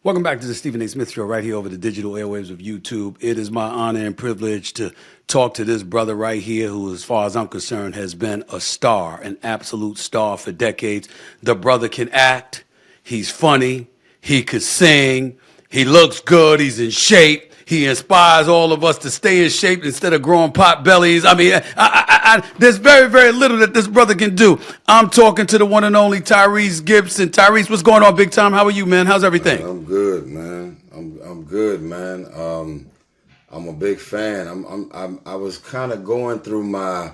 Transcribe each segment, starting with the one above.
Welcome back to the Stephen A. Smith Show right here over the digital airwaves of YouTube. It is my honor and privilege to talk to this brother right here who, as far as I'm concerned, has been a star, an absolute star for decades. The brother can act. He's funny. He could sing. He looks good. He's in shape. He inspires all of us to stay in shape instead of growing pot bellies. I mean, there's very, very little that this brother can do. I'm talking to the one and only Tyrese Gibson. Tyrese, what's going on, big time? How are you, man? How's Man, everything? I'm good, man. I'm good, man. I'm a big fan. I was kind of going through my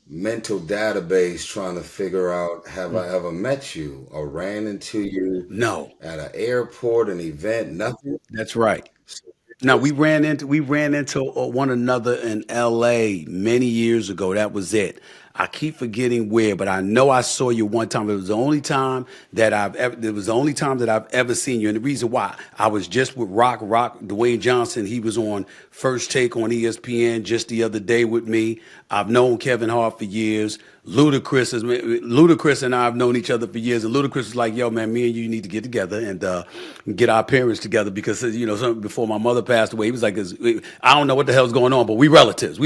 mental database trying to figure out have I ever met you or ran into you No, at an airport, an event, nothing. that's right. So Now we ran into one another in L.A. many years ago. That was it. I keep forgetting where, but I know I saw you one time. It was the only time that I've ever. It was the only time that I've ever seen you, and the reason why I was just with Dwayne Johnson. He was on First Take on ESPN just the other day with me. I've known Kevin Hart for years. Ludacris and I have known each other for years, and Ludacris was like, "Yo, man, me and you need to get together and get our parents together because before my mother passed away, he was like, I don't know what the hell's going on, but we relatives."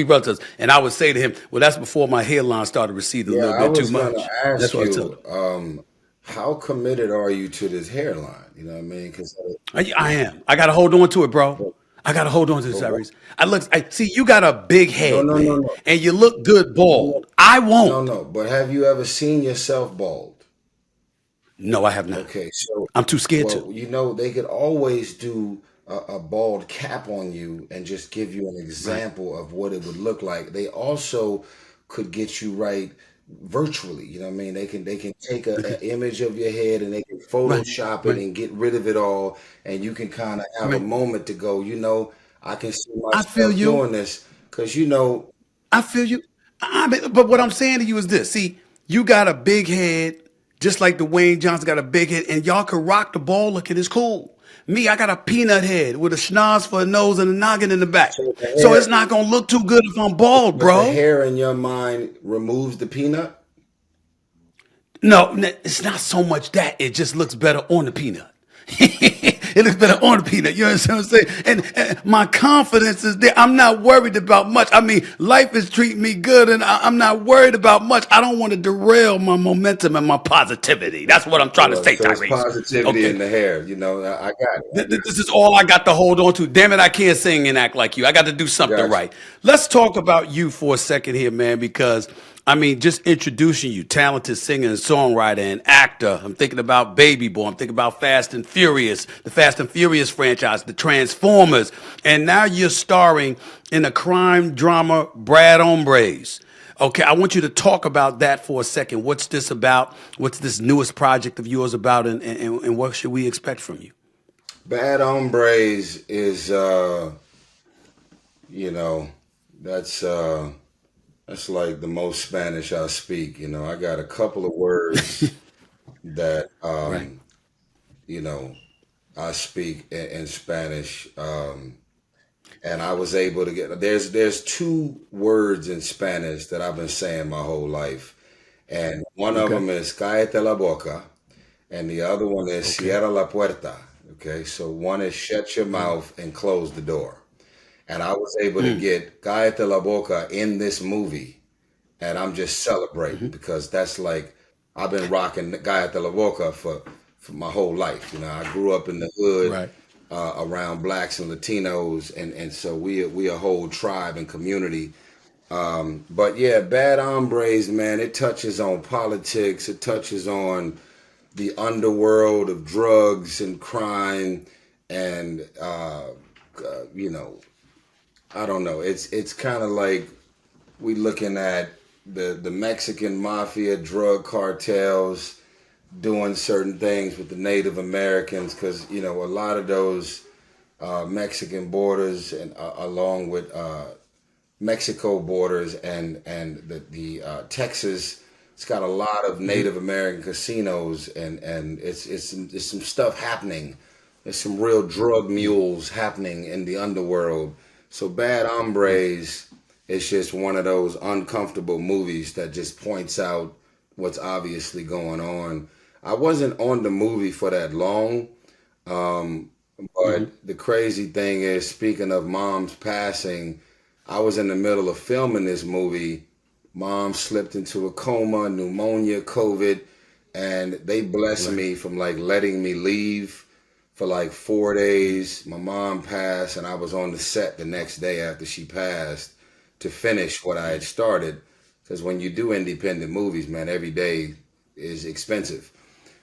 And I would say to him, "Well, that's before my hairline started receding a yeah, little I bit too was gonna much." That's ask what I tell him. you, how committed are you to this hairline? You know what I mean? Because I am. I gotta hold on to it, bro. I gotta hold on to this, but what? Tyrese. I see you got a big No, head, no, no, man, no, and you look good no, bald. I no, won't. no. But have you ever seen yourself bald? No, I have not. Okay, so, I'm too scared to. well, they could always do a bald cap on you and just give you an Right, example of what it would look like. They also could get you right virtually. You know what I mean? They can take an image of your head and they can right, Photoshop it right, and get rid of it all, and you can kind of have a right. moment to go. I can see I feel myself you. doing this because I feel you. But what I'm saying to you is this. See, you got a big head, just like Dwayne Johnson got a big head, and y'all can rock the ball looking. It's cool. Me, I got a peanut head with a schnoz for a nose and a noggin in the back. so the So it's hair, not gonna look too good if I'm bald, but the bro. hair in your mind removes the peanut. No, it's not so much that. It just looks better on the peanut. It looks better on the peanut. You understand what I'm saying? And my confidence is there. I'm not worried about much. I mean, life is treating me good, and I'm not worried about much. I don't want to derail my momentum and my positivity. That's what I'm trying to say, So it's Tyrese. positivity Okay? in the hair. I got it. This is all I got to hold on to. Damn it, I can't sing and act like you. I got to do something Got you. right. Let's talk about you for a second here, man, because I mean, just introducing you, talented singer and songwriter and actor. I'm thinking about Baby Boy. I'm thinking about Fast and Furious, the Fast and Furious franchise, the Transformers, and now you're starring in a crime drama, Brad Hombres. Okay, I want you to talk about that for a second. What's this about? What's this newest project of yours about, and what should we expect from you? Bad Hombres is you know, that's that's like the most Spanish I speak. I got a couple of words that Right. you know, I speak in Spanish. And I was able to get there's two words in Spanish that I've been saying my whole life. And one of Okay. them is cállate la boca, and the other one is Okay. cierra la puerta. Okay, so one is shut your Mm. mouth and close the door. And I was able to Mm. get cállate la boca in this movie, and I'm just celebrating Hmm. because that's like I've been rocking cállate la boca for my whole life. I grew up in the hood Right. around blacks and Latinos, and so we a whole tribe and community. But yeah, Bad Hombres, man, it touches on politics. It touches on the underworld of drugs and crime, and you know, I don't know. It's kind of like we looking at the Mexican mafia drug cartels doing certain things with the Native Americans, because a lot of those Mexican borders and along with Mexico borders and the Texas. It's got a lot of Hmm. Native American casinos, and it's some stuff happening. There's some real drug mules happening in the underworld. So Bad Hombres is just one of those uncomfortable movies that just points out what's obviously going on. I wasn't on the movie for that long, Hmm. But the crazy thing is, speaking of mom's passing, I was in the middle of filming this movie. Mom slipped into a coma, pneumonia, COVID, and they blessed Right. me from like letting me leave for like 4 days. My mom passed, and I was on the set the next day after she passed to finish what I had started. Because when you do independent movies, man, every day is expensive.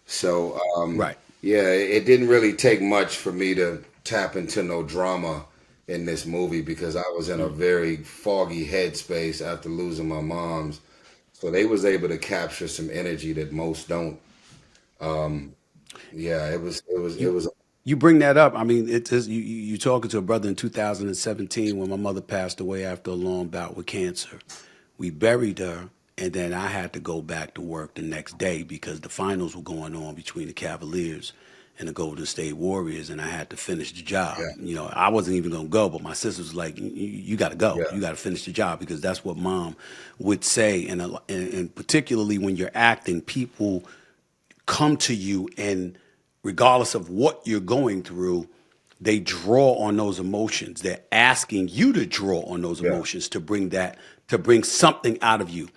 So, Right. yeah, it didn't really take much for me to tap into no drama in this movie because I was in a Mm. very foggy headspace after losing my mom's. So they was able to capture some energy that most don't. Um, yeah, it You was. you bring that up. I mean, it's you talking to a brother in 2017 when my mother passed away after a long bout with cancer. We buried her, and then I had to go back to work the next day because the finals were going on between the Cavaliers and the Golden State Warriors, and I had to finish the job. Yeah, You know, I wasn't even going to go, but my sister was like, "You got to go. yeah. You got to finish the job," because that's what mom would say. And particularly when you're acting, people come to you, and regardless of what you're going through, they draw on those emotions. They're asking you to draw on those Yeah. emotions to bring something out of you.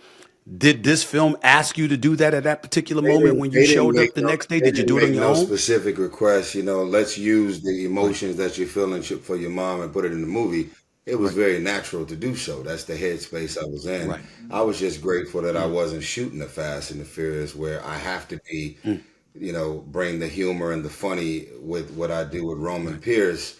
Did this film ask you to do that at that particular moment when you showed up the next day? They Did you didn't do it make on your no own? specific requests. You know, let's use the Right, emotions that you're feeling for your mom and put it in the movie. It was right, very natural to do so. That's the headspace I was in. right. I was just grateful that I Mm, wasn't shooting the Fast and the Furious where I have to be, mm, bring the humor and the funny with what I do with Roman right. Pierce,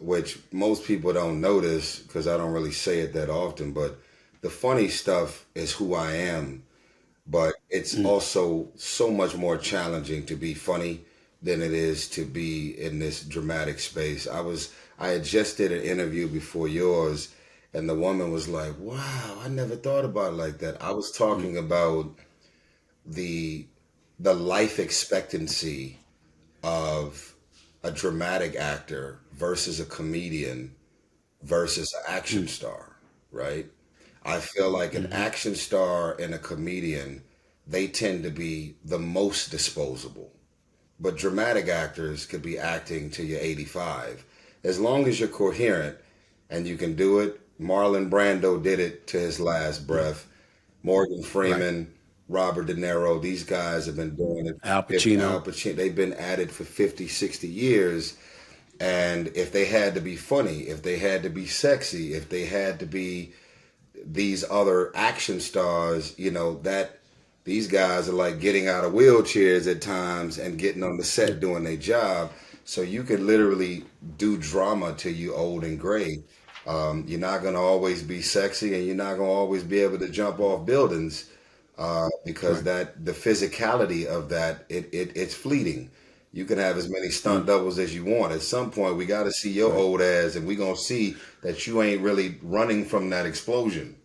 which most people don't notice because I don't really say it that often. But the funny stuff is who I am, but it's Mm, also so much more challenging to be funny than it is to be in this dramatic space. I had just did an interview before yours, and the woman was like, "Wow, I never thought about it like that." I was mm, talking about the the life expectancy of a dramatic actor versus a comedian versus an action mm, star, right? I feel like an mhm. action star and a comedian, they tend to be the most disposable. But dramatic actors could be acting till you're 85. As long as you're coherent and you can do it. Marlon Brando did it to his last Mm. breath. Morgan Right. Freeman, Robert De Niro, these guys have been doing it Al 50, Al Pacino. Pacino, they've been at it for 50, 60 years. And if they had to be funny, if they had to be sexy, if they had to be these other action stars, that these guys are like getting out of wheelchairs at times and getting on the Yeah. set doing their job. So you could literally do drama till you old and gray. You're not going to always be sexy, and you're not going to always be able to jump off buildings because Right. that the physicality of that it's fleeting. You can have as many stunt Mm, doubles as you want. At some point, we got to see your right. old ass, and we gonna see that you ain't really running from that explosion.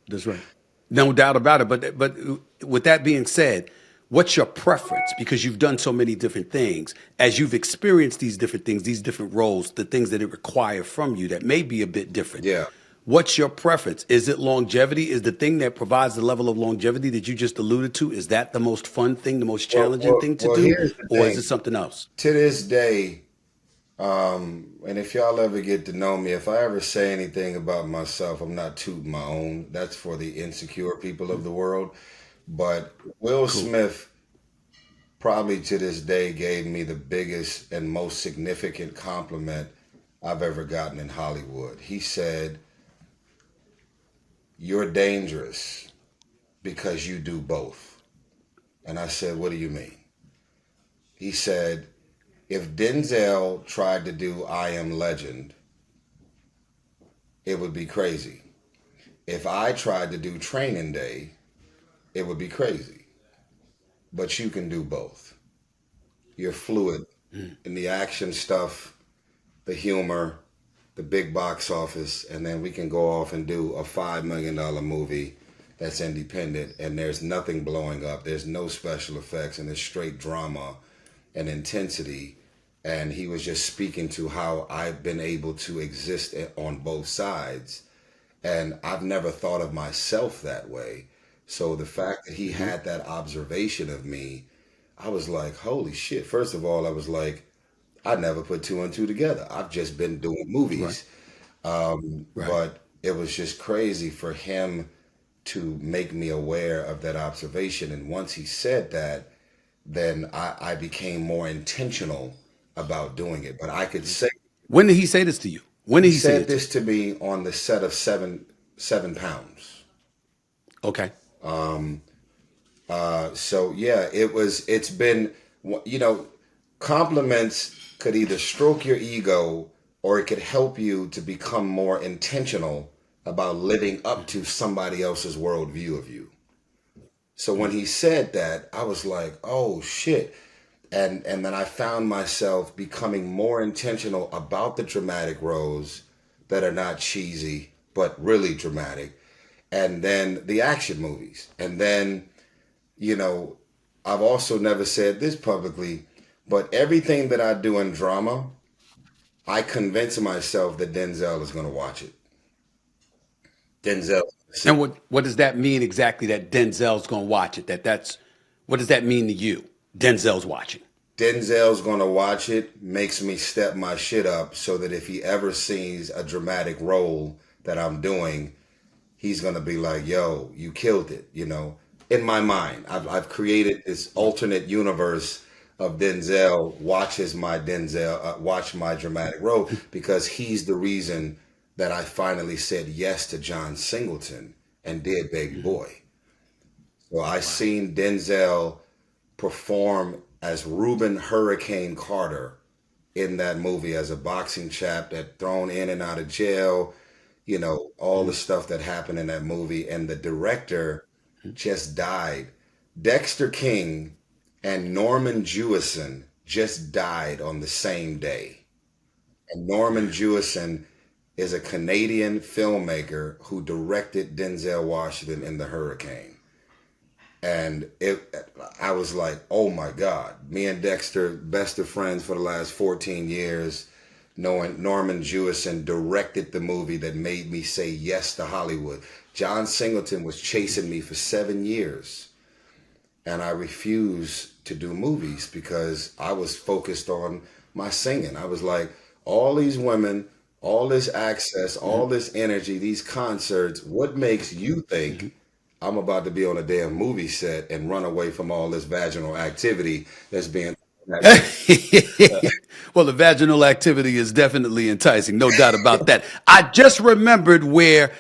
That's right. No doubt about it. But with that being said, what's your preference? Because you've done so many different things. As you've experienced these different things, these different roles, the things that it require from you that may be a bit different. Yeah. What's your preference? Is it longevity? Is the thing that provides the level of longevity that you just alluded to, is that the most fun thing, the most Well, challenging well, thing to well. do? Here's the Or is it thing. something else? To this day, and if y'all ever get to know me, if I ever say anything about myself, I'm not tooting my own. That's for the insecure people of the world. But Will Cool. Smith probably to this day gave me the biggest and most significant compliment I've ever gotten in Hollywood. He said, "You're dangerous because you do both." And I said, "What do you mean?" He said, "If Denzel tried to do I Am Legend, it would be crazy. If I tried to do Training Day, it would be crazy. But you can do both. You're fluid Mm, in the action stuff, the humor, the big box office, and then we can go off and do a $5 million movie that's independent and there's nothing blowing up. There's no special effects and it's straight drama and intensity." And he was just speaking to how I've been able to exist on both sides. And I've never thought of myself that way. So the fact that he mhm, had that observation of me, I was like, holy shit. First of all, I was like, I never put two and two together. I've just been doing Right. movies. Right. But it was just crazy for him to make me aware of that observation. And once he said that, then I became more intentional about doing it. But I could say When did he say this to you? When did he he say said it to this you? to me on the set of seven pounds. Okay. So yeah, it's been, you know, compliments could either stroke your ego or it could help you to become more intentional about living up to somebody else's worldview of you. So when he said that, I was like, oh shit. And then I found myself becoming more intentional about the dramatic roles that are not cheesy, but really dramatic. And then the action movies. And then, you know, I've also never said this publicly, but everything that I do in drama, I convince myself that Denzel is going to watch it. Denzel, And what does that mean exactly that Denzel's going to watch it? That's what does that mean to you? Denzel's watching. Denzel's going to watch it makes me step my shit up so that if he ever sees a dramatic role that I'm doing, he's going to be like, yo, you killed it, you know. In my mind, I've created this alternate universe of Denzel watch my dramatic role because he's the reason that I finally said yes to John Singleton and did Baby Boy. So I Wow. seen Denzel perform as Reuben Hurricane Carter in that movie as a boxing chap that thrown in and out of jail, you know, all the stuff that happened in that movie. And the director just died. Dexter King and Norman Jewison just died on the same day. And Norman Jewison is a Canadian filmmaker who directed Denzel Washington in The Hurricane. And I was like, oh my God, me and Dexter, best of friends for the last 14 years, knowing Norman Jewison directed the movie that made me say yes to Hollywood. John Singleton was chasing me for 7 years, and I refused to do movies because I was focused on my singing. I was like, all these women, all this access, all this energy, these concerts, what makes you think I'm about to be on a damn movie set and run away from all this vaginal activity that's being Well, the vaginal activity is definitely enticing, no doubt about that. I just remembered where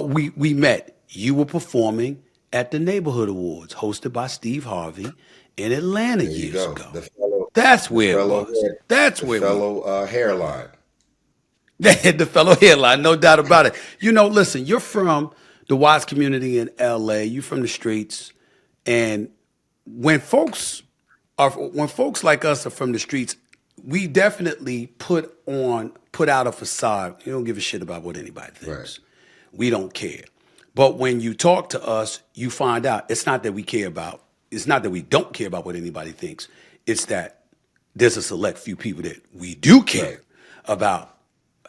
we met. You were performing at the Neighborhood Awards, hosted by Steve Harvey in Atlanta there you years go. ago. That's The where it fellow, was. That's the where we fellow hairline. the fellow headline, no doubt about it. You know, listen, you're from the Watts community in LA. You're from the streets, and when when folks like us are from the streets, we definitely put out a facade. You don't give a shit about what anybody Right. thinks. We don't care. But when you talk to us, you find out it's not that we care about. It's not that we don't care about what anybody thinks. It's that there's a select few people that we do care Right. about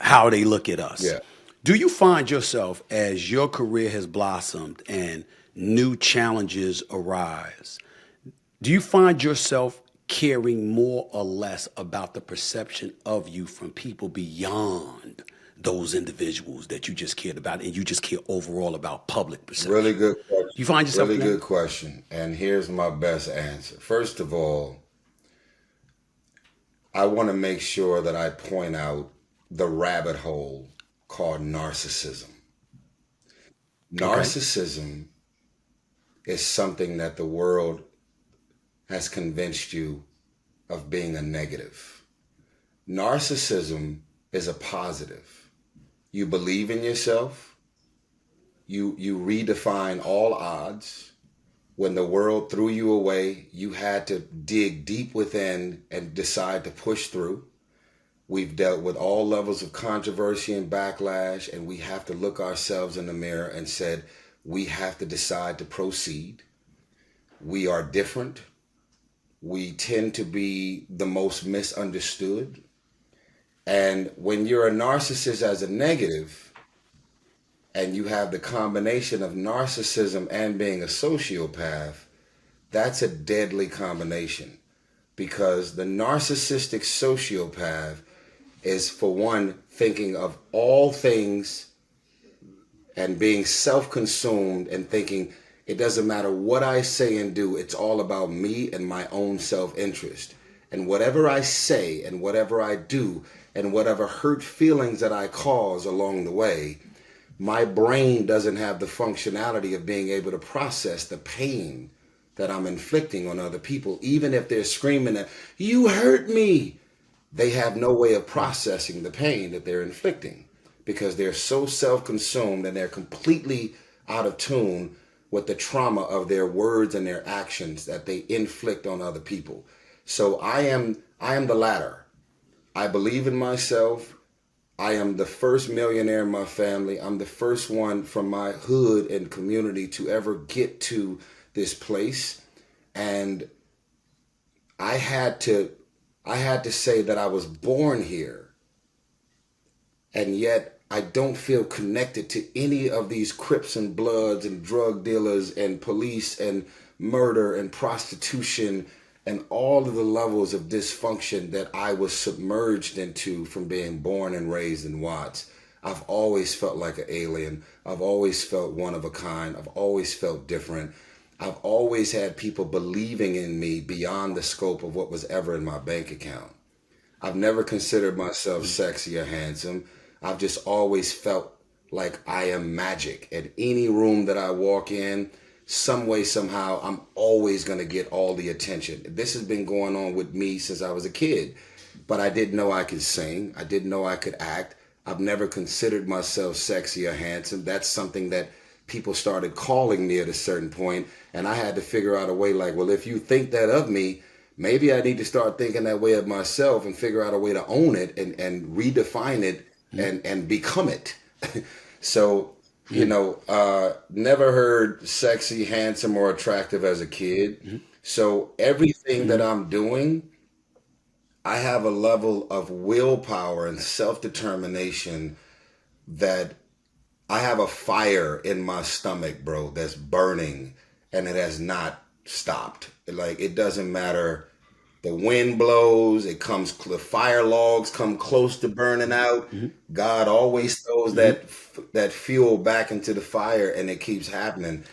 how they look at us. Yeah. Do you find yourself, as your career has blossomed and new challenges arise, do you find yourself caring more or less about the perception of you from people beyond those individuals that you just cared about and you just care overall about public Really perception? good Do you question. find yourself Really in that? good question. And here's my best answer. First of all, I want to make sure that I point out the rabbit hole called narcissism. Okay. Narcissism is something that the world has convinced you of being a negative. Narcissism is a positive. You believe in yourself. You redefine all odds. When the world threw you away, you had to dig deep within and decide to push through. We've dealt with all levels of controversy and backlash, and we have to look ourselves in the mirror and said, we have to decide to proceed. We are different. We tend to be the most misunderstood. And when you're a narcissist as a negative, and you have the combination of narcissism and being a sociopath, that's a deadly combination because the narcissistic sociopath is, for one, thinking of all things and being self-consumed and thinking it doesn't matter what I say and do, it's all about me and my own self-interest. And whatever I say and whatever I do and whatever hurt feelings that I cause along the way, my brain doesn't have the functionality of being able to process the pain that I'm inflicting on other people. Even if they're screaming that, you hurt me, they have no way of processing the pain that they're inflicting because they're so self-consumed and they're completely out of tune with the trauma of their words and their actions that they inflict on other people. So I am the latter. I believe in myself. I am the first millionaire in my family. I'm the first one from my hood and community to ever get to this place. And I had to say that I was born here. And yet I don't feel connected to any of these Crips and Bloods and drug dealers and police and murder and prostitution and all of the levels of dysfunction that I was submerged into from being born and raised in Watts. I've always felt like an alien. I've always felt one of a kind. I've always felt different. I've always had people believing in me beyond the scope of what was ever in my bank account. I've never considered myself sexy or handsome. I've just always felt like I am magic. At any room that I walk in, some way, somehow, I'm always going to get all the attention. This has been going on with me since I was a kid, but I didn't know I could sing. I didn't know I could act. I've never considered myself sexy or handsome. That's something that people started calling me at a certain point, and I had to figure out a way like, well, if you think that of me, maybe I need to start thinking that way of myself and figure out a way to own it and redefine it and become it. So, never heard sexy, handsome, or attractive as a kid. So everything that I'm doing, I have a level of willpower and self-determination that I have a fire in my stomach, bro, that's burning and it has not stopped. Like, it doesn't matter. The wind blows, the fire logs come close to burning out. God always throws that fuel back into the fire and it keeps happening.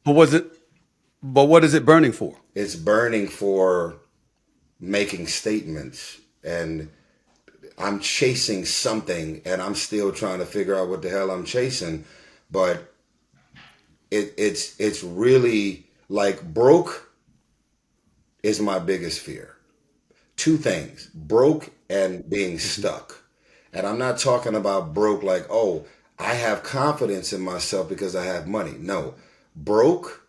But what is it burning for? It's burning for making statements, and I'm chasing something and I'm still trying to figure out what the hell I'm chasing. But it's really like broke is my biggest fear. Two things: broke and being stuck. And I'm not talking about broke like, oh, I have confidence in myself because I have money. No, broke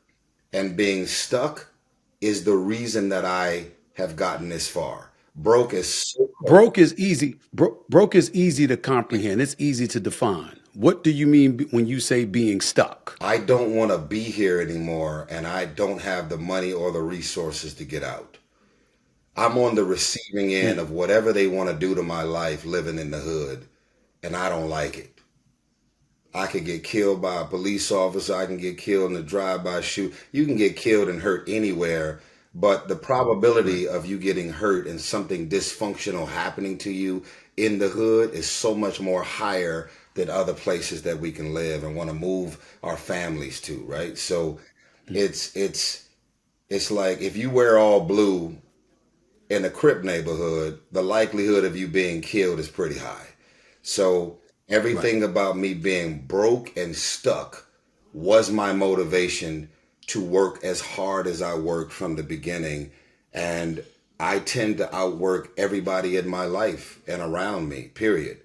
and being stuck is the reason that I have gotten this far. Broke is so Broke is easy. Broke is easy to comprehend. It's easy to define. What do you mean when you say being stuck? I don't want to be here anymore and I don't have the money or the resources to get out. I'm on the receiving end of whatever they want to do to my life living in the hood, and I don't like it. I could get killed by a police officer. I can get killed in a drive-by shoot. You can get killed and hurt anywhere, but the probability of you getting hurt and something dysfunctional happening to you in the hood is so much more higher than other places that we can live and want to move our families to, right? So it's like if you wear all blue in a Crip neighborhood, the likelihood of you being killed is pretty high. So everything about me being broke and stuck was my motivation to work as hard as I worked from the beginning. And I tend to outwork everybody in my life and around me, period.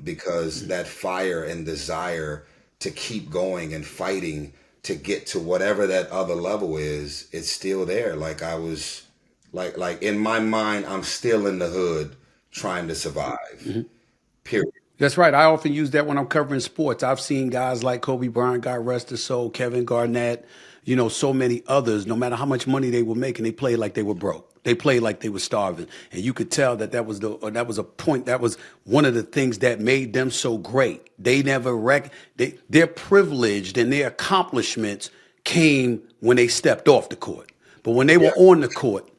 Because that fire and desire to keep going and fighting to get to whatever that other level is, it's still there. Like I was, like in my mind, I'm still in the hood trying to survive, period. That's right. I often use that when I'm covering sports. I've seen guys like Kobe Bryant, God rest his soul, Kevin Garnett, so many others, no matter how much money they were making, they played like they were broke. They played like they were starving. And you could tell that was a point, that was one of the things that made them so great. They never, they're privileged and their accomplishments came when they stepped off the court. But when they Yeah, were on the court,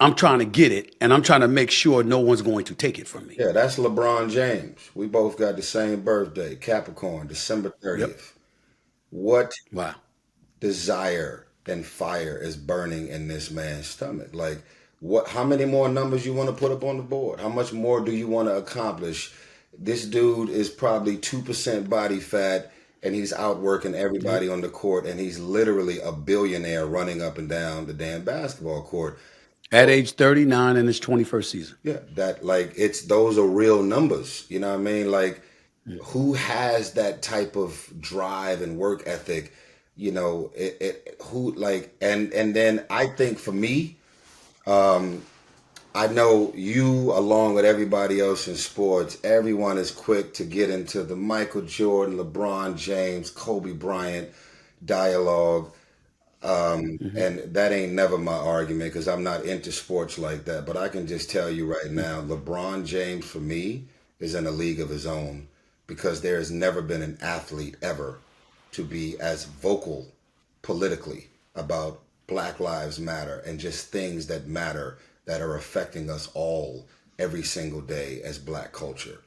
I'm trying to get it, and I'm trying to make sure no one's going to take it from me. yeah, that's LeBron James. We both got the same birthday, Capricorn, December Yep. 30th. What Wow. desire and fire is burning in this man's stomach? Like, what? How many more numbers you want to put up on the board? How much more do you want to accomplish? This dude is probably 2% body fat, and he's outworking Yep. everybody on the court, and he's literally a billionaire running up and down the damn basketball court. At So age 39 in his 21st season. yeah, that like it's those are real numbers. You know what I mean? Like, who has that type of drive and work ethic? You know, who like and then I think for me, I know you along with everybody else in sports, everyone is quick to get into the Michael Jordan, LeBron James, Kobe Bryant dialogue. Hmm. And that ain't never my argument because I'm not into sports like that. But I can just tell you right now, LeBron James for me is in a league of his own because there has never been an athlete ever to be as vocal politically about Black Lives Matter and just things that matter that are affecting us all every single day as black culture.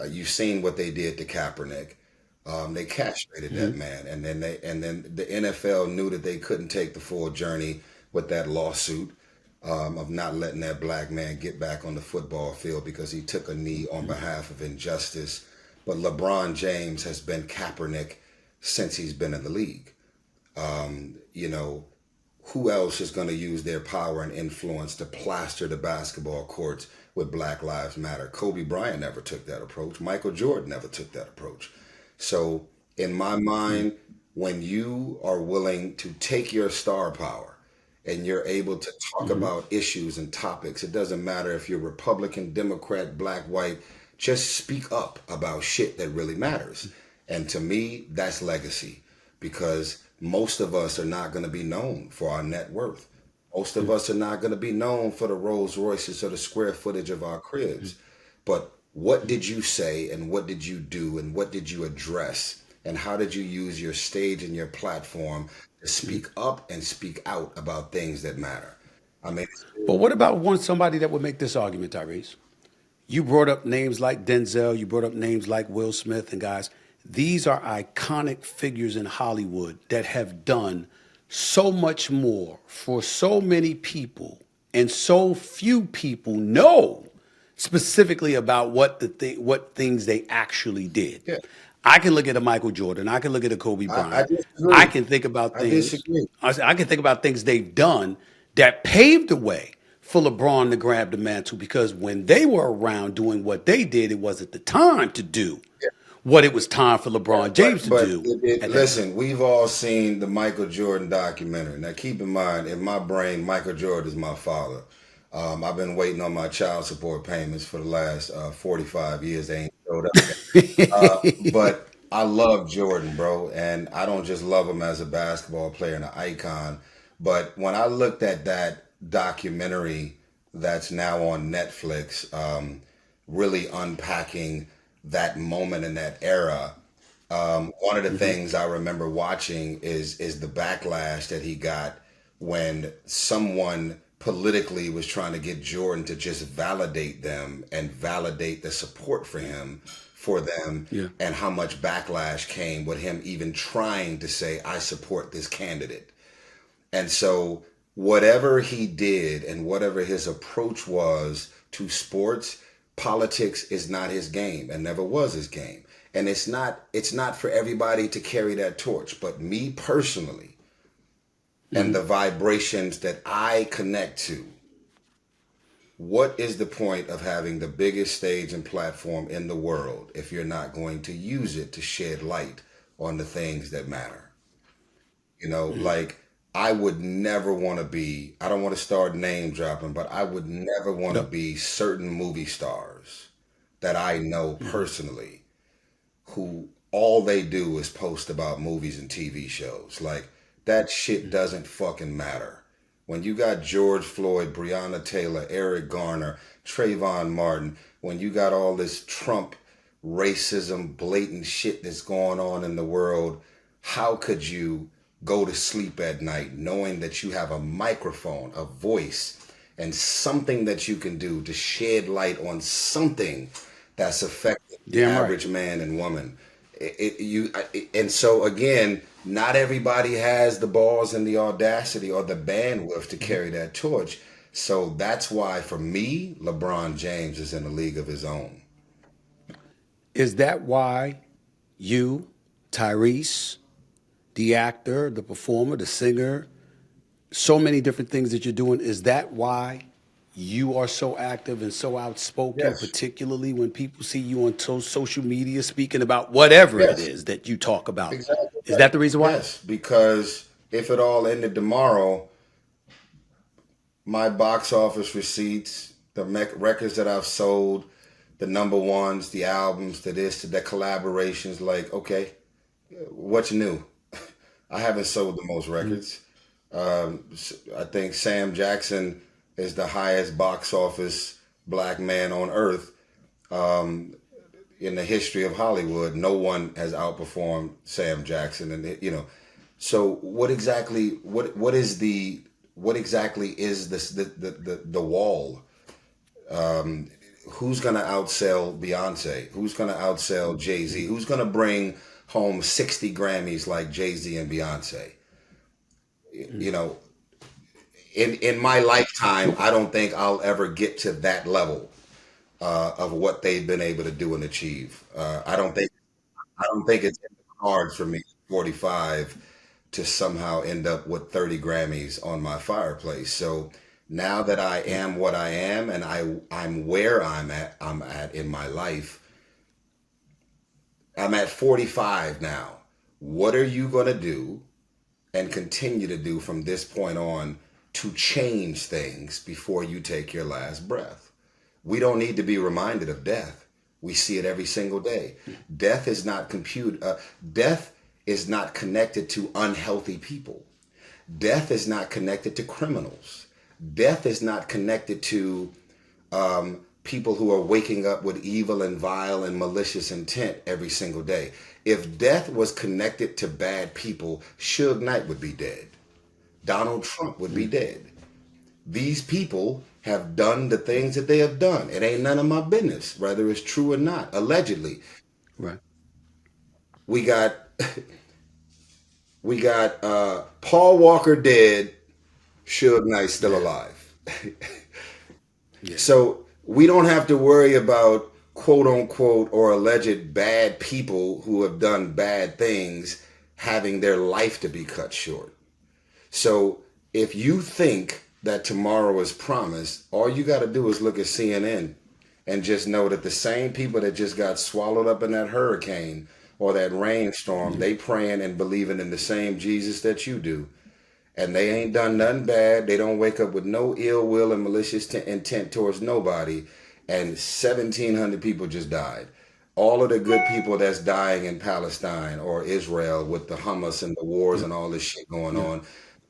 You've seen what they did to Kaepernick. They castrated that Hmm. man, and then the NFL knew that they couldn't take the full journey with that lawsuit of not letting that black man get back on the football field because he took a knee on behalf of injustice. But LeBron James has been Kaepernick since he's been in the league. You know, who else is going to use their power and influence to plaster the basketball courts with Black Lives Matter? Kobe Bryant never took that approach. Michael Jordan never took that approach. So, in my mind, when you are willing to take your star power and you're able to talk Hmm. about issues and topics, it doesn't matter if you're Republican, Democrat, black, white, just speak up about shit that really matters. And to me, that's legacy because most of us are not going to be known for our net worth. Most of us are not going to be known for the Rolls Royces or the square footage of our cribs. But what did you say and what did you do and what did you address? And how did you use your stage and your platform to speak up and speak out about things that matter? I mean, But what about one somebody that would make this argument, Tyrese? You brought up names like Denzel, you brought up names like Will Smith, and guys, these are iconic figures in Hollywood that have done so much more for so many people, and so few people know specifically about what things they actually did. yeah, I can look at a Michael Jordan, I can look at a Kobe I Bryant, I disagree. can think about I things, disagree. I can think about things they've done that paved the way for LeBron to grab the mantle because when they were around doing what they did, it wasn't the time to do what it was time for LeBron James to do at that time. Listen, we've all seen the Michael Jordan documentary. Now, keep in mind, in my brain, Michael Jordan is my father. I've been waiting on my child support payments for the last 45 years. They ain't showed up yet. But I love Jordan, bro, and I don't just love him as a basketball player and an icon. But when I looked at that documentary that's now on Netflix, really unpacking that moment in that era, one of the Hmm. things I remember watching is the backlash that he got when someone politically was trying to get Jordan to just validate them and validate the support for them Yeah. and how much backlash came with him even trying to say I support this candidate. And so, whatever he did and whatever his approach was to sports, politics is not his game and never was his game. And it's not for everybody to carry that torch, but me personally and Hmm. the vibrations that I connect to, what is the point of having the biggest stage and platform in the world if you're not going to use it to shed light on the things that matter? You know, like I would never want to be, I don't want to start name dropping, but I would never want to No. be certain movie stars that I know Hmm. personally who all they do is post about movies and TV shows. Like that shit doesn't fucking matter. When you got George Floyd, Breonna Taylor, Eric Garner, Trayvon Martin, when you got all this Trump racism, blatant shit that's going on in the world, how could you go to sleep at night knowing that you have a microphone, a voice, and something that you can do to shed light on something that's affecting the Damn right. average man and woman. And so again, not everybody has the balls and the audacity or the bandwidth to carry that torch. So that's why, for me, LeBron James is in a league of his own. Is that why you, Tyrese, the actor, the performer, the singer, so many different things that you're doing, is that why you are so active and so outspoken, Yes. particularly when people see you on social media speaking about whatever it Yes. is that you talk about? Exactly Is right. that the reason why? Yes, because if it all ended tomorrow, my box office receipts, the records that I've sold, the number ones, the albums, the collaborations, like, okay, what's new? I haven't sold the most records. I think Sam Jackson is the highest box office black man on earth in the history of Hollywood. No one has outperformed Sam Jackson, and So what exactly is this the wall? Who's gonna outsell Beyonce? Who's gonna outsell Jay-Z? Who's gonna bring home 60 Grammys like Jay-Z and Beyonce? You know, in my lifetime, I don't think I'll ever get to that level of what they've been able to do and achieve. I don't think it's in the cards for me, 45, to somehow end up with 30 Grammys on my fireplace. So now that I am what I am, and I'm where I'm at in my life. I'm at 45 now. What are you going to do and continue to do from this point on to change things before you take your last breath? We don't need to be reminded of death. We see it every single day. Death is not death is not connected to unhealthy people. Death is not connected to criminals. Death is not connected to people who are waking up with evil and vile and malicious intent every single day. If death was connected to bad people, Suge Knight would be dead. Donald Trump would be dead. These people have done the things that they have done. It ain't none of my business, whether it's true or not, allegedly. Right. We got Paul Walker dead, Suge Knight still Yeah. alive. Yeah. So we don't have to worry about quote unquote or alleged bad people who have done bad things having their life to be cut short. So if you think that tomorrow is promised, all you got to do is look at CNN and just know that the same people that just got swallowed up in that hurricane or that rainstorm, they praying and believing in the same Jesus that you do. And they ain't done nothing bad. They don't wake up with no ill will and malicious intent towards nobody. And 1,700 people just died. All of the good people that's dying in Palestine or Israel with the Hamas and the wars and all this shit going on,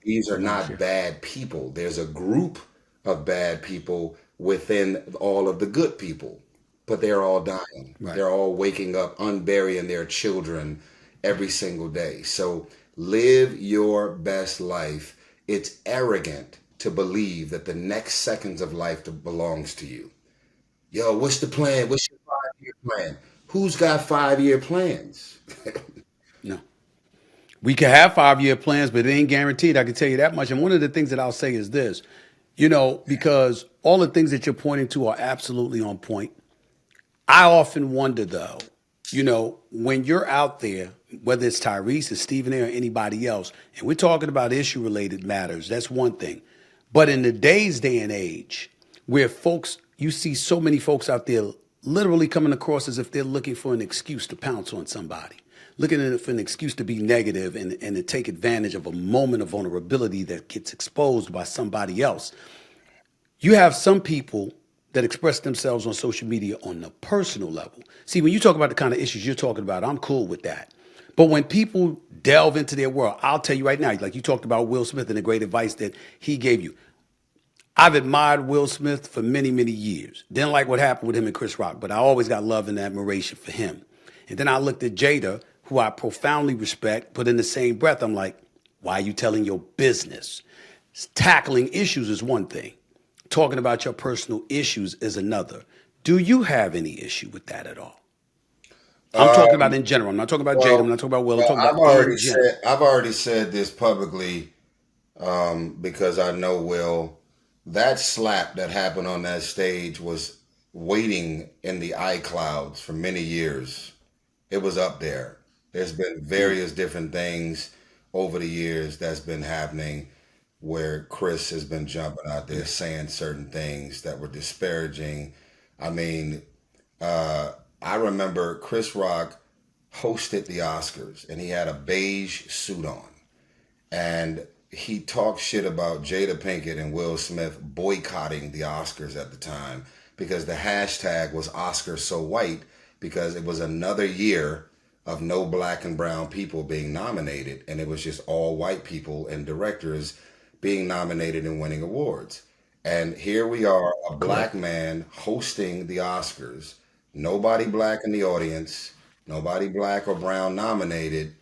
these are not bad people. There's a group of bad people within all of the good people, but they're all dying. Right. They're all waking up, unburying their children every single day. So live your best life. It's arrogant to believe that the next seconds of life belongs to you. Yo, what's the plan? What's your 5-year plan? Who's got 5-year plans? No. We can have 5-year plans, but it ain't guaranteed. I can tell you that much. And one of the things that I'll say is this, because all the things that you're pointing to are absolutely on point. I often wonder, though, when you're out there, whether it's Tyrese or Stephen A. or anybody else, and we're talking about issue-related matters, that's one thing. But in today's day and age, where you see so many folks out there literally coming across as if they're looking for an excuse to pounce on somebody, looking for an excuse to be negative and to take advantage of a moment of vulnerability that gets exposed by somebody else. You have some people that express themselves on social media on the personal level. See, when you talk about the kind of issues you're talking about, I'm cool with that. But when people delve into their world, I'll tell you right now, like you talked about Will Smith and the great advice that he gave you. I've admired Will Smith for many, many years. Didn't like what happened with him and Chris Rock, but I always got love and admiration for him. And then I looked at Jada, who I profoundly respect, but in the same breath, I'm like, Why are you telling your business? Tackling issues is one thing. Talking about your personal issues is another. Do you have any issue with that at all? I'm talking about Um, in general. I'm not talking about Jada. I'm well, not talking about Will. I'm well, talking about in general. I've already said this publicly, because I know Will. That slap that happened on that stage was waiting in the iClouds for many years. It was up there. There's been Mm, various different things over the years that's been happening where Chris has been jumping out there yeah. saying certain things that were disparaging. I mean, uh, I remember Chris Rock hosted the Oscars and he had a beige suit on. And he talked shit about Jada Pinkett and Will Smith boycotting the Oscars at the time because the hashtag was Oscars so white because it was another year of no black and brown people being nominated and it was just all white people and directors being nominated and winning awards. And here we are, a black Correct. man hosting the Oscars, nobody black in the audience, nobody black or brown nominated,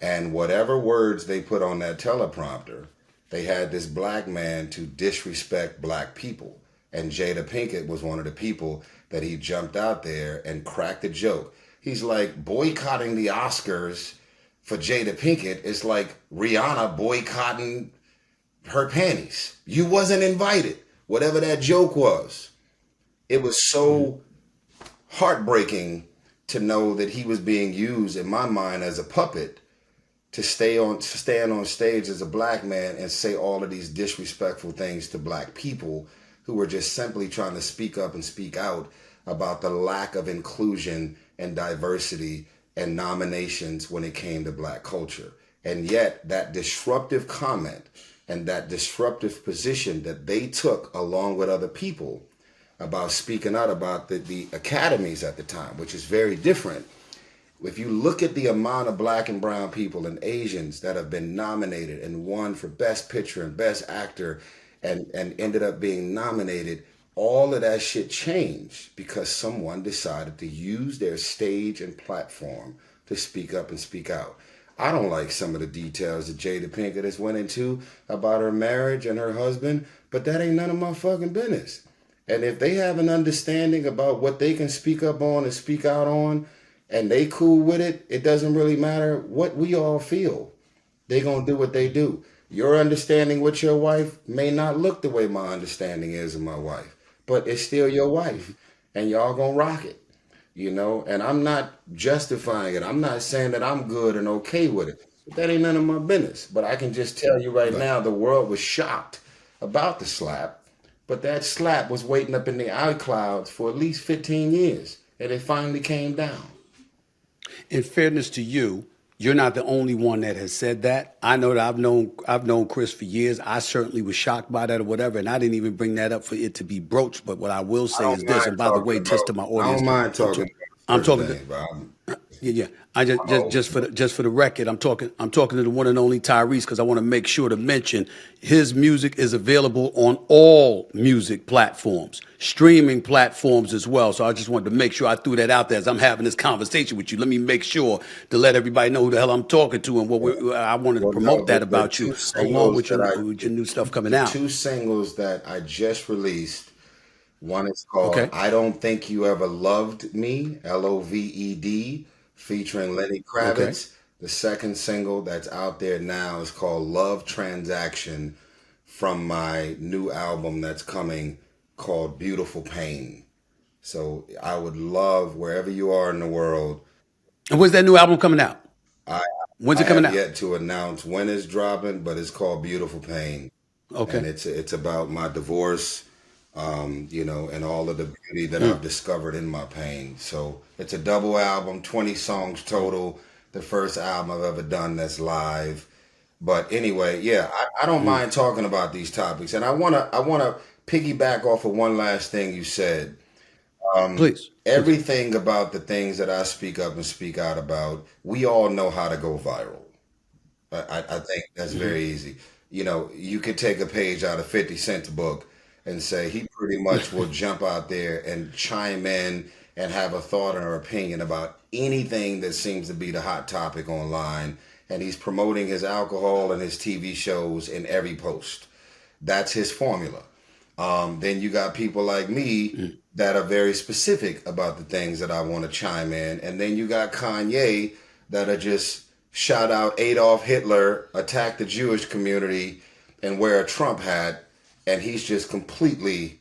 and whatever words they put on that teleprompter, they had this black man to disrespect black people. And Jada Pinkett was one of the people that he jumped out there and cracked a joke. He's like, boycotting the Oscars for Jada Pinkett is like Rihanna boycotting her panties. You wasn't invited. Whatever that joke was. It was Mhm. so heartbreaking to know that he was being used in my mind as a puppet to stand on stage as a black man and say all of these disrespectful things to black people who were just simply trying to speak up and speak out about the lack of inclusion and diversity and nominations when it came to black culture. And yet that disruptive comment and that disruptive position that they took along with other people about speaking out about the academies at the time, which is very different. If you look at the amount of black and brown people and Asians that have been nominated and won for best picture and best actor and ended up being nominated, all of that shit changed because someone decided to use their stage and platform to speak up and speak out. I don't like some of the details that Jada Pinkett has went into about her marriage and her husband, but that ain't none of my fucking business. And if they have an understanding about what they can speak up on and speak out on, and they cool with it, it doesn't really matter what we all feel. They gonna do what they do. Your understanding with your wife may not look the way my understanding is of my wife, but it's still your wife, and y'all gonna rock it, you know. And I'm not justifying it. I'm not saying that I'm good and okay with it. But that ain't none of my business. But I can just tell you right Right. now, the world was shocked about the slap, but that slap was waiting up in the iClouds for at least 15 years, and it finally came down. In fairness to you, you're not the only one that has said that. I know that I've known Chris for years. I certainly was shocked by that or whatever, and I didn't even bring that up for it to be broached. But what I will I say don't is this, mind and by the talking way, just about. to my I audience, don't mind I'm talking talking. about I'm certain talking to things, but yeah, yeah. I just, I'm just old just for school. the record, I'm talking to the one and only Tyrese because I want to make sure to mention his music is available on all music platforms, streaming platforms as well. So I just wanted to make sure I threw that out there as I'm having this conversation with you. Let me make sure to let everybody know who the hell I'm talking to and I wanted to Well, no, promote that the about you two along singles with that your new stuff coming the out. two singles that I just released. One is called Okay, "I Don't Think You Ever Loved Me," Loved, featuring Lenny okay. Kravitz. The second single that's out there now is called "Love Transaction" from my new album that's coming called "Beautiful Pain." So I would love wherever you are in the world. And when's that new album coming out? I When's I it coming have out? yet to announce when it's dropping, but it's called Beautiful Pain, and Okay. it's about my divorce, you know, and all of the beauty that Mm. I've discovered in my pain. So it's a double album, 20 songs total. The first album I've ever done that's live. But anyway, yeah, I don't Mm. mind talking about these topics, and I wanna piggyback off of one last thing you said. Please, please. Everything about the things that I speak up and speak out about, we all know how to go viral. I think that's Hmm. very easy. You know, you could take a page out of 50 Cent's book and say he pretty much will jump out there and chime in and have a thought or opinion about anything that seems to be the hot topic online. and he's promoting his alcohol and his TV shows in every post. That's his formula. Then you got people like me that are very specific about the things that I want to chime in. And then you got Kanye that are just shout out Adolf Hitler, attack the Jewish community, and wear a Trump hat. And he's just completely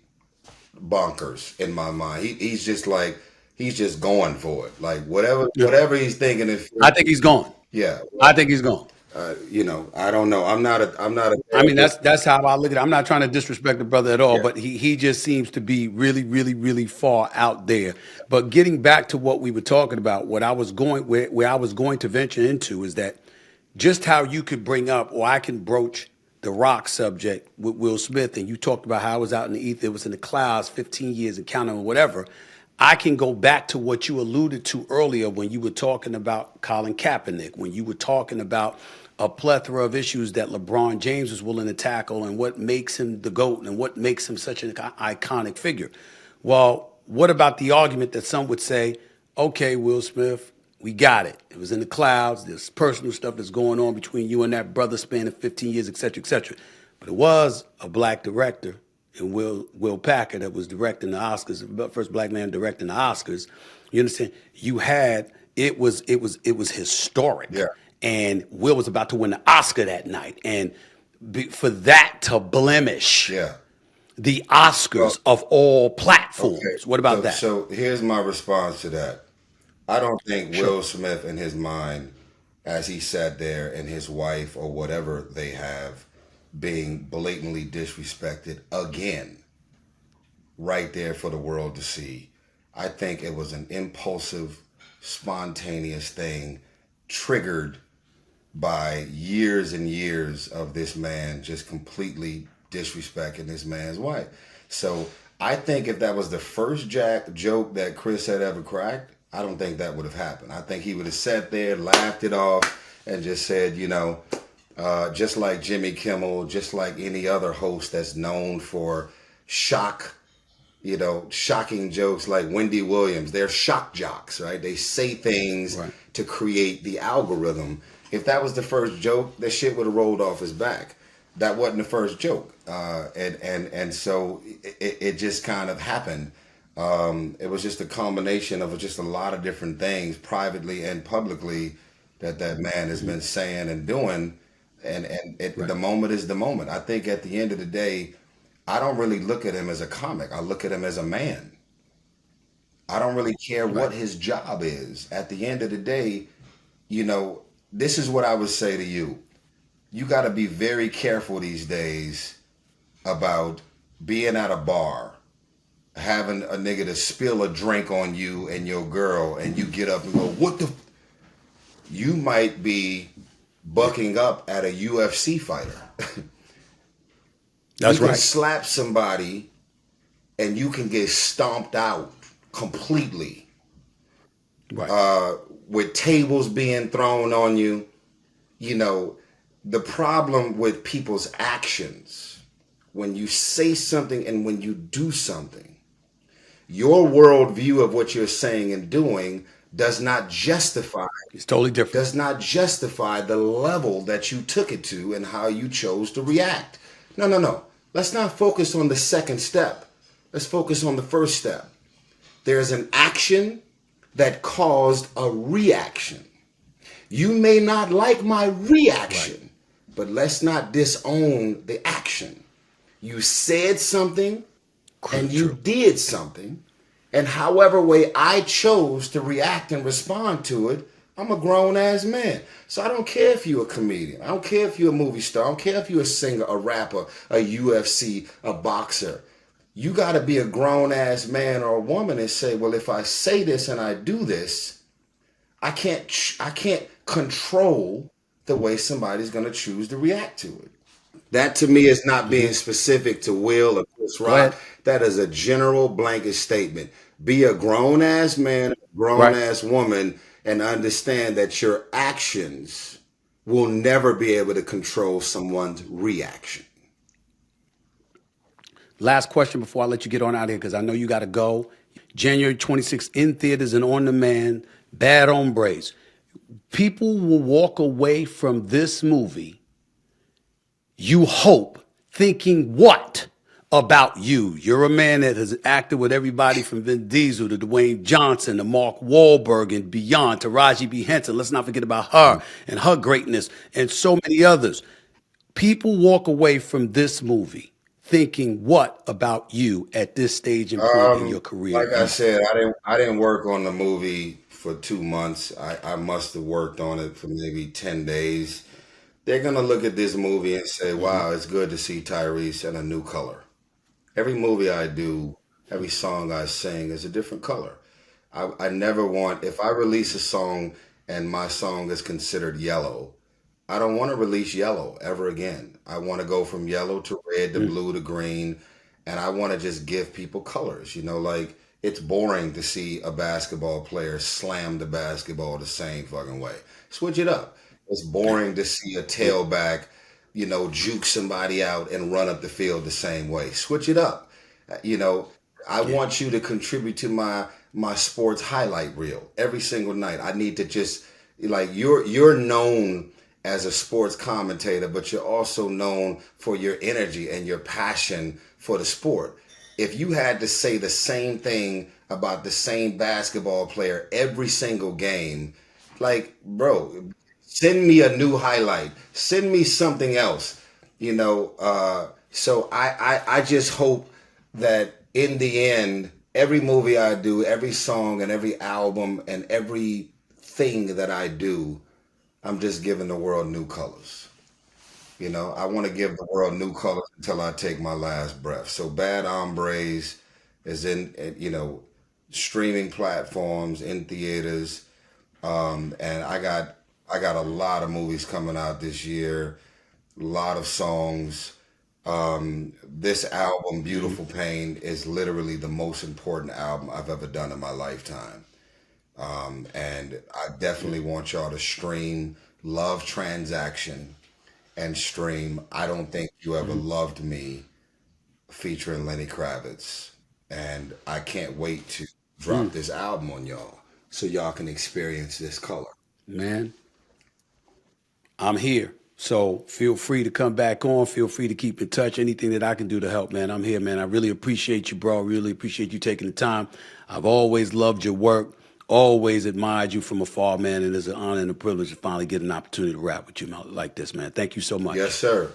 bonkers in my mind. He's just like, he's just going for it. Like whatever he's thinking. I think he's gone. Yeah. I think he's gone. I don't know. I'm not a I mean, therapist. that's how I look at it. I'm not trying to disrespect the brother at all, Yeah. but he just seems to be really, really, really far out there. But getting back to what we were talking about, what I was going where I was going to venture into is that just how you could bring up, or I can broach the rock subject with Will Smith, and you talked about how I was out in the ether, it was in the clouds, 15 years and counting or whatever. I can go back to what you alluded to earlier when you were talking about Colin Kaepernick, when you were talking about a plethora of issues that LeBron James was willing to tackle and what makes him the GOAT and what makes him such an iconic figure. Well, what about the argument that some would say, okay, Will Smith, we got it. It was in the clouds. There's personal stuff that's going on between you and that brother spanning 15 years, et cetera, et cetera. But it was a black director and Will Packer that was directing the Oscars, the first black man directing the Oscars. You understand? You had it was historic. Yeah. And Will was about to win the Oscar that night. And for that to blemish Yeah. the Oscars of all platforms. Okay. What about that? So here's my response to that. I don't think Sure. Will Smith in his mind, as he sat there and his wife or whatever they have being blatantly disrespected again, right there for the world to see. I think it was an impulsive, spontaneous thing triggered by years and years of this man just completely disrespecting this man's wife. So I think if that was the first joke that Chris had ever cracked, I don't think that would have happened. I think he would have sat there, laughed it off, and just said, just like Jimmy Kimmel, just like any other host that's known for shocking jokes like Wendy Williams. They're shock jocks, right? They say things Right. to create the algorithm. If that was the first joke, that shit would have rolled off his back. That wasn't the first joke, and so it just kind of happened. It was just a combination of just a lot of different things, privately and publicly, that man has been saying and doing, Right. the moment is the moment. I think at the end of the day, I don't really look at him as a comic. I look at him as a man. I don't really care Right. what his job is. At the end of the day, this is what I would say to you. You got to be very careful these days about being at a bar, having a nigga to spill a drink on you and your girl, and you get up and go, what the? You might be bucking up at a UFC fighter. That's You can right. slap somebody and you can get stomped out completely, Right. with tables being thrown on you. The problem with people's actions, when you say something and when you do something, your worldview of what you're saying and doing does not justify It's totally different. the level that you took it to and how you chose to react. No. Let's not focus on the second step. Let's focus on the first step. There's an action that caused a reaction. You may not like my reaction, but let's not disown the action. You said something and you True. did something, and however way I chose to react and respond to it, I'm a grown ass man. So I don't care if you're a comedian. I don't care if you're a movie star. I don't care if you're a singer, a rapper, a UFC, a boxer. You got to be a grown ass man or a woman and say, well, if I say this and I do this, I can't control the way somebody's going to choose to react to it. That to me is not being specific to Will or Chris Go Rock. ahead. That is a general blanket statement. Be a grown ass man, a grown Right. ass woman, and understand that your actions will never be able to control someone's reaction. Last question before I let you get on out of here, because I know you got to go. January 26th in theaters and on demand. Bad Hombres. People will walk away from this movie, you hope, thinking what about you? You're a man that has acted with everybody from Vin Diesel to Dwayne Johnson to Mark Wahlberg and beyond, to Raji B. Henson. Let's not forget about her and her greatness and so many others. People walk away from this movie thinking what about you at this stage and point in your career? Like I said, I didn't work on the movie for 2 months. I must have worked on it for maybe 10 days. They're gonna look at this movie and say, wow, it's good to see Tyrese in a new color. Every movie I do, every song I sing is a different color. I never want, if I release a song and my song is considered yellow, I don't want to release yellow ever again. I want to go from yellow to red to blue to green, and I want to just give people colors. Like it's boring to see a basketball player slam the basketball the same fucking way. Switch it up. It's boring to see a tailback, juke somebody out and run up the field the same way. Switch it up. You know, I want you to contribute to my sports highlight reel every single night. I need to just like you're known as a sports commentator, but you're also known for your energy and your passion for the sport. If you had to say the same thing about the same basketball player every single game, like, bro, send me a new highlight. Send me something else. So I just hope that in the end, every movie I do, every song and every album and everything that I do, I'm just giving the world new colors. I want to give the world new colors until I take my last breath. So Bad Hombres is in, streaming platforms, in theaters, and I got a lot of movies coming out this year, a lot of songs. This album, Beautiful Pain, is literally the most important album I've ever done in my lifetime. And I definitely want y'all to stream Love Transaction and stream I Don't Think You Ever Loved Me featuring Lenny Kravitz. And I can't wait to drop this album on y'all so y'all can experience this color. Man, I'm here. So feel free to come back on. Feel free to keep in touch. Anything that I can do to help, man, I'm here, man. I really appreciate you, bro. Really appreciate you taking the time. I've always loved your work, always admired you from afar, man. And it's an honor and a privilege to finally get an opportunity to rap with you like this, man. Thank you so Yes, much. sir.